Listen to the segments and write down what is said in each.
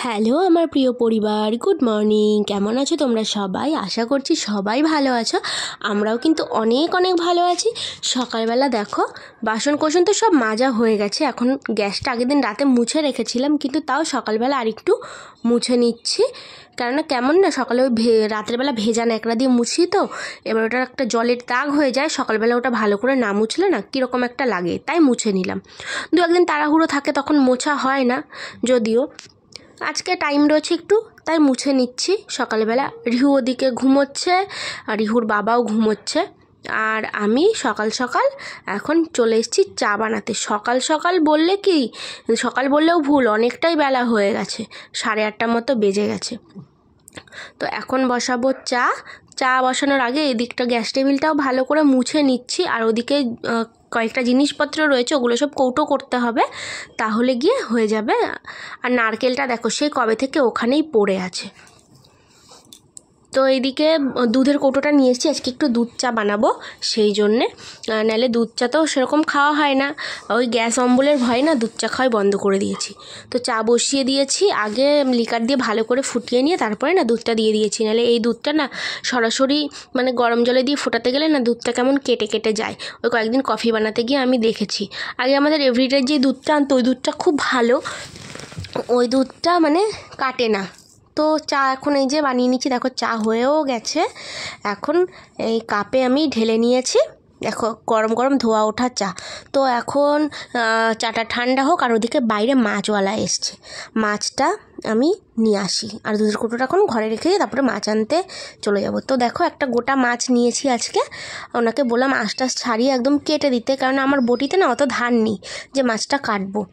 Hello আমার প্রিয় পরিবার, গুড মর্নিং। কেমন আছো তোমরা সবাই? আশা করছি সবাই ভালো আছো। আমরাও কিন্তু অনেক অনেক ভালো আছি। সকালবেলা দেখো বাসন কোসন তো সব মাজা হয়ে গেছে। এখন গ্যাসটা আগের দিন রাতে মুছে রেখেছিলাম, কিন্তু তাও সকালবেলা আরেকটু মুছে নিচ্ছি। কেননা কেমন না সকালে ওই রাতের বেলা ভেজা ন্যাকড়া দিয়ে মুছি, তো এবার ওটা একটা জলের দাগ হয়ে যায়। সকালবেলা ওটা ভালো করে না মুছলে না কীরকম একটা লাগে, তাই মুছে নিলাম। দু একদিন তাড়াহুড়ো থাকে তখন মোছা হয় না, যদিও আজকে টাইম রয়েছে একটু, তাই মুছে নিচ্ছি। সকালবেলা রিহু ওদিকে ঘুমোচ্ছে আর রিহুর বাবাও ঘুমোচ্ছে, আর আমি সকাল সকাল এখন চলে এসেছি চা বানাতে। সকাল সকাল বললে কি, সকাল বললেও ভুল, অনেকটাই বেলা হয়ে গেছে, 8:30 মতো বেজে গেছে। তো এখন বসাবো চা। চা বসানোর আগে এদিকটা গ্যাস টেবিলটাও ভালো করে মুছে নিচ্ছি, আর ওদিকে কয়েকটা জিনিসপত্র রয়েছে, ওগুলো সব কৌটো করতে হবে, তাহলে গিয়ে হয়ে যাবে। আর নারকেলটা দেখো সেই কবে থেকে ওখানেই পড়ে আছে। তো এইদিকে দুধের কৌটোটা নিয়ে এসেছি, আজকে একটু দুধ চা বানাবো সেই জন্যে। নাহলে দুধ চা তো সেরকম খাওয়া হয় না, ওই গ্যাস অম্বলের ভয় না দুধ চা খাওয়াই বন্ধ করে দিয়েছি। তো চা বসিয়ে দিয়েছি, আগে লিকার দিয়ে ভালো করে ফুটিয়ে নিয়ে তারপরে না দুধটা দিয়ে দিয়েছি। নাহলে এই দুধটা না সরাসরি মানে গরম জলে দিয়ে ফোটাতে গেলে না দুধটা কেমন কেটে কেটে যায়। ওই কয়েকদিন কফি বানাতে গিয়ে আমি দেখেছি। আগে আমাদের এভরিডে যে দুধটা আনতো ওই দুধটা খুব ভালো, ওই দুধটা মানে কাটে না। তো চা এখন এই যে বানিয়ে নিচ্ছি, দেখো চা হয়েও গেছে। এখন এই কাপে আমি ঢেলে নিয়েছি, দেখো গরম গরম ধোয়া ওঠা চা। তো এখন চাটা ঠান্ডা হোক, আর ওদিকে বাইরে মাছওয়ালা এসছে, মাছটা আমি নিয়ে আসি। আর দুধের কৌটোটা এখন ঘরে রেখে দিয়ে তারপরে মাছ আনতে চলে যাব। তো দেখো একটা গোটা মাছ নিয়েছি আজকে, ওনাকে বললাম আঁশটা ছাড়িয়ে একদম কেটে দিতে, কারণ আমার বটিতে না অত ধার নেই যে মাছটা কাটবো।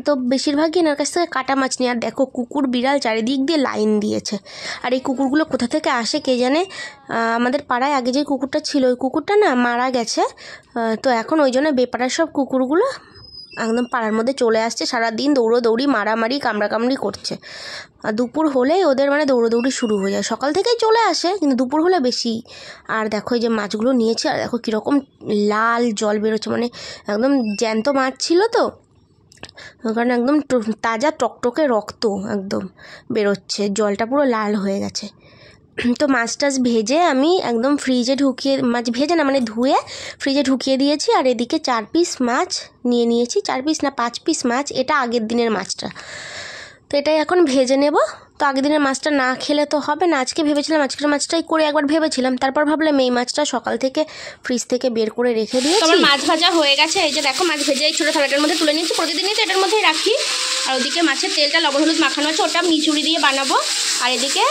তো বেশিরভাগই এনার কাছ থেকে কাটা মাছ নিয়ে। আর দেখো কুকুর বিড়াল চারিদিক দিয়ে লাইন দিয়েছে, আর এই কুকুরগুলো কোথা থেকে আসে কে জানে। আমাদের পাড়ায় আগে যে কুকুরটা ছিল ওই কুকুরটা না মারা গেছে, তো এখন ওই জন্য বেপাড়ার সব কুকুরগুলো একদম পাড়ার মধ্যে চলে আসছে, সারাদিন দৌড়োদৌড়ি মারামারি কামড়াকামড়ি করছে। আর দুপুর হলেই ওদের মানে দৌড়োদৌড়ি শুরু হয়ে যায়। সকাল থেকেই চলে আসে কিন্তু দুপুর হলে বেশি। আর দেখো এই যে মাছগুলো নিয়েছি, আর দেখো কীরকম লাল জল বেরোচ্ছে, মানে একদম জ্যান্ত মাছ ছিল তো, কারণ একদম তাজা টকটকে রক্ত একদম বেরোচ্ছে, জলটা পুরো লাল হয়ে গেছে। তো মাছ টাছ ভেজে আমি একদম ফ্রিজে ঢুকিয়ে, মাছ ভেজে না মানে ধুয়ে ফ্রিজে ঢুকিয়ে দিয়েছি। আর এদিকে 4 পিস মাছ নিয়েছি, 4 পিস না 5 পিস মাছ, এটা আগের দিনের মাছটা। তো এটাই এখন ভেজে নেব। তো আগের দিনের মাছটা না খেলে তো হবে না, আজকে ভেবেছিলাম আজকের মাছটাই করে একবার ভেবেছিলাম, তারপর ভাবলাম এই মাছটা সকাল থেকে ফ্রিজ থেকে বের করে রেখে দিয়েছি। আমার মাছ ভাজা হয়ে গেছে, এই যে দেখো মাছ ভেজে এই ছোটো থালাটার মধ্যে তুলে নিয়েছি, প্রতিদিনই তো এটার মধ্যেই রাখি। আর ওদিকে মাছের তেলটা লবণ হলুদ মাখানো আছে, ওটা মিচুড়ি দিয়ে বানাবো। আর এদিকে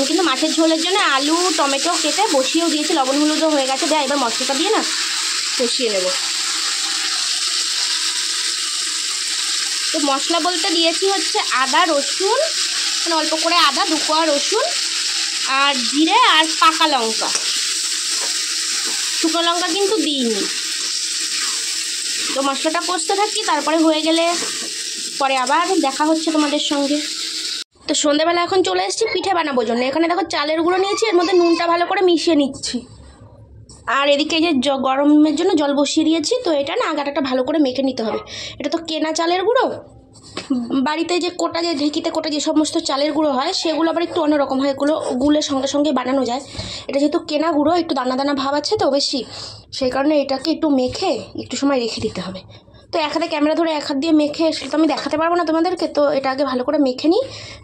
কিন্তু মাছের ঝোলের জন্য আলু টমেটো কেটে বসিয়েও দিয়েছি, লবণ হলুদও হয়ে গেছে। দেয় এবার মশলাটা দিয়ে না কষিয়ে নেব। তো মশলা বলতে দিয়েছি হচ্ছে আদা রসুন, মানে অল্প করে আদা, 2 কোয়া রসুন, আর জিরে আর পাকা লঙ্কা, শুকনো লঙ্কা কিন্তু দিইনি। তো মশলাটা কষতে থাকি, তারপরে হয়ে গেলে পরে আবার দেখা হচ্ছে তোমাদের সঙ্গে। তো সন্ধ্যেবেলা এখন চলে এসেছি পিঠে বানাবো জন্য। এখানে দেখো চালের গুঁড়ো নিয়েছি, এর মধ্যে নুনটা ভালো করে মিশিয়ে নিচ্ছি। আর এদিকে যে গরমের জন্য জল বসিয়ে দিয়েছি, তো এটা না আগাটা ভালো করে মেখে নিতে হবে। এটা তো কেনা চালের গুঁড়ো, বাড়িতে যে কোটা, যে ঢেঁকিতে কোটা যে সমস্ত চালের গুঁড়ো হয় সেগুলো আবার একটু অন্যরকম হয়, এগুলো গুলের সঙ্গে সঙ্গে বানানো যায়। এটা যেহেতু কেনা গুঁড়ো একটু দানা দানা ভাব আছে তো বেশি, সেই কারণে এটাকে একটু মেখে একটু সময় রেখে দিতে হবে। তো এক হাতে ক্যামেরা ধরে এক হাত দিয়ে মেখে সেটা তো আমি দেখাতে পারবো না তোমাদেরকে, তো এটা আগে ভালো করে মেখে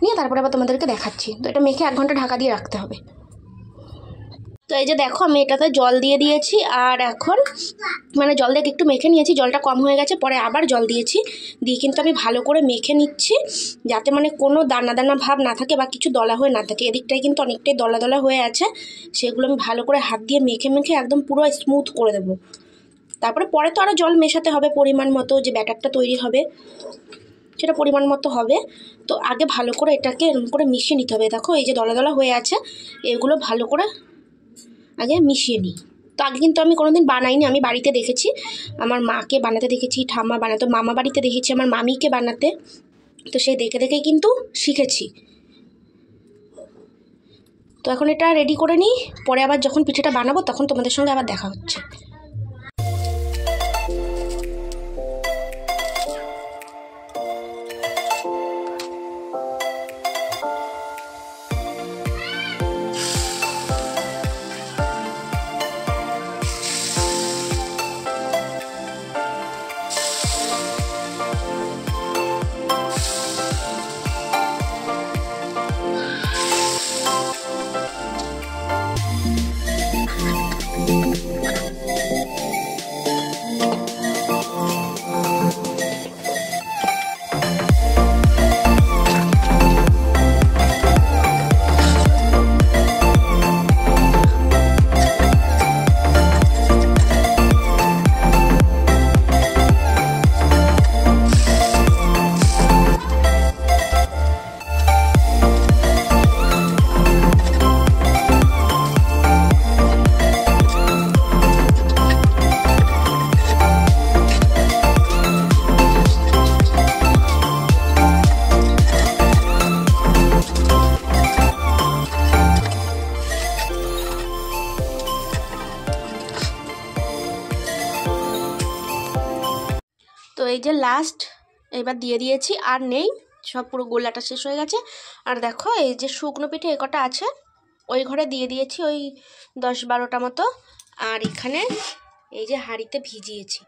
নিয়ে তারপরে আবার তোমাদেরকে দেখাচ্ছি। তো এটা মেখে 1 ঘন্টা ঢাকা দিয়ে রাখতে হবে। তো এই যে দেখো আমি এটাতে জল দিয়ে দিয়েছি, আর এখন মানে জল দিয়ে একটু মেখে নিয়েছি, জলটা কম হয়ে গেছে, পরে আবার জল দিয়েছি, দিয়ে কিন্তু আমি ভালো করে মেখে নিচ্ছি, যাতে মানে কোনো দানা দানা ভাব না থাকে বা কিছু দলা হয়ে না থাকে। এদিকটায় কিন্তু অনেকটাই দলা দলা হয়ে আছে, সেগুলো আমি ভালো করে হাত দিয়ে মেখে মেখে একদম পুরো স্মুথ করে দেবো। তারপরে পরে তো আরও জল মেশাতে হবে পরিমাণ মতো, যে ব্যাটারটা তৈরি হবে সেটা পরিমাণ মতো হবে। তো আগে ভালো করে এটাকে এরকম করে মিশিয়ে নিতে হবে। দেখো এই যে দলা দলা হয়ে আছে, এগুলো ভালো করে আগে মিশিয়ে নিই। তো আগে কিন্তু আমি কোনোদিন বানাইনি, আমি বাড়িতে দেখেছি, আমার মাকে বানাতে দেখেছি, ঠাম্মা বানাতো, মামা বাড়িতে দেখেছি আমার মামিকে বানাতে, তো সেই দেখে দেখেই কিন্তু শিখেছি। তো এখন এটা রেডি করে নিই, পরে আবার যখন পিঠেটা বানাবো তখন তোমাদের সঙ্গে আবার দেখা হচ্ছে। এই যে লাস্ট এবার দিয়ে দিয়েছি, আর নেই, সব পুরো গোলাটা শেষ হয়ে গেছে। আর দেখো এই যে শুকনো পিঠে এ কটা আছে ওই ঘরে দিয়ে দিয়েছি, ওই 10-12টা মতো। আর এখানে এই যে হাঁড়িতে ভিজিয়েছি,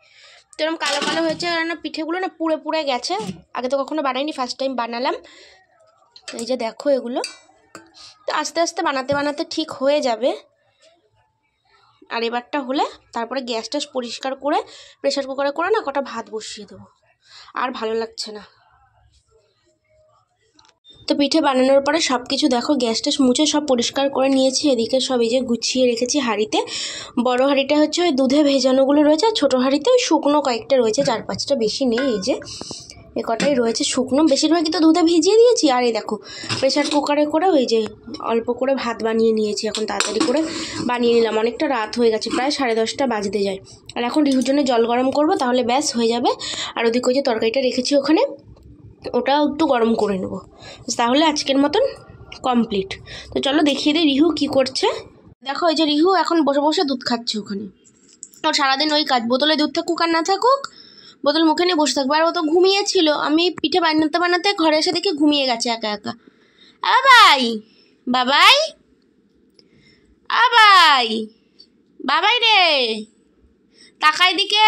তো এরকম কালো কালো হয়েছে কারণ পিঠেগুলো না পুড়ে পুড়ে গেছে, আগে তো কখনো বানাইনি, ফার্স্ট টাইম বানালাম। এই যে দেখো এগুলো, তো আস্তে আস্তে বানাতে বানাতে ঠিক হয়ে যাবে। আর এবারটা হলে তারপরে গ্যাস ট্যাস পরিষ্কার করে প্রেশার কুকারে করে না কটা ভাত বসিয়ে দেবো, আর ভালো লাগছে না। তো পিঠে বানানোর পরে সব কিছু দেখো গ্যাস ট্যাস মুছে সব পরিষ্কার করে নিয়েছি। এদিকে সব এই যে গুছিয়ে রেখেছি হাঁড়িতে। বড় হাঁড়িটা হচ্ছে ওই দুধে ভেজানোগুলো রয়েছে, আর ছোটো হাঁড়িতে ওই শুকনো কয়েকটা রয়েছে, 4-5টা, বেশি নেই। এই যে এ কটাই রয়েছে শুকনো, বেশিরভাগই তো দুধে ভিজিয়ে দিয়েছি। আর এই দেখো প্রেশার কুকারে করে ওই যে অল্প করে ভাত বানিয়ে নিয়েছি, এখন তাড়াতাড়ি করে বানিয়ে নিলাম, অনেকটা রাত হয়ে গেছে, প্রায় 10:30 বাজতে যায়। আর এখন রিহুর জন্য জল গরম করব, তাহলে ব্যাস হয়ে যাবে। আর ওদিকে ওই যে তরকারিটা রেখেছি ওখানে, ওটাও একটু গরম করে নেব, তাহলে আজকের মতন কমপ্লিট। তো চলো দেখিয়ে দিই রিহু কি করছে। দেখো এই যে রিহু এখন বসে বসে দুধ খাচ্ছে ওখানে, ওর সারাদিন ওই কাজ, বোতলে দুধ থাকুক আর না থাকুক বোতল মুখে নিয়ে বসে থাকবে। আর ও তো ঘুমিয়েছিল, আমি পিঠে বানাতে বানাতে ঘরে এসে দেখি ঘুমিয়ে গেছে একা একা। বাবাই বাবাই বাবাই বাবাই রে, তাকাই দিকে।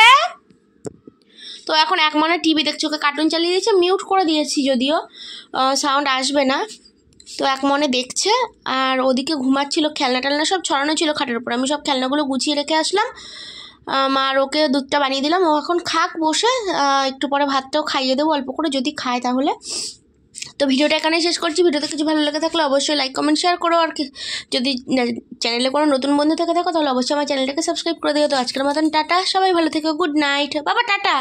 তো এখন এক মনে টিভি দেখছে, ওকে কার্টুন চালিয়ে দিয়েছে, মিউট করে দিয়েছি যদিও সাউন্ড আসবে না, তো এক মনে দেখছে। আর ওদিকে ঘুমাচ্ছিল, খেলনা টেলনা সব ছড়ানো ছিল খাটের উপর, আমি সব খেলনাগুলো গুছিয়ে রেখে আসলাম। আর ওকে দুধটা বানিয়ে দিলাম, ও এখন খাক বসে, একটু পরে ভাতটাও খাইয়ে দেবো অল্প করে, যদি খায় তাহলে। তো ভিডিওটা এখানেই শেষ করছি। ভিডিওতে কিছু ভালো লেগে থাকলে অবশ্যই লাইক কমেন্ট শেয়ার করো, আর যদি চ্যানেলে কোনো নতুন বন্ধু থেকে থাকো তাহলে অবশ্যই আমার চ্যানেলটাকে সাবস্ক্রাইব করে দিও। তো আজকের মতন টাটা, সবাই ভালো থেকো, গুড নাইট। বাবা টাটা।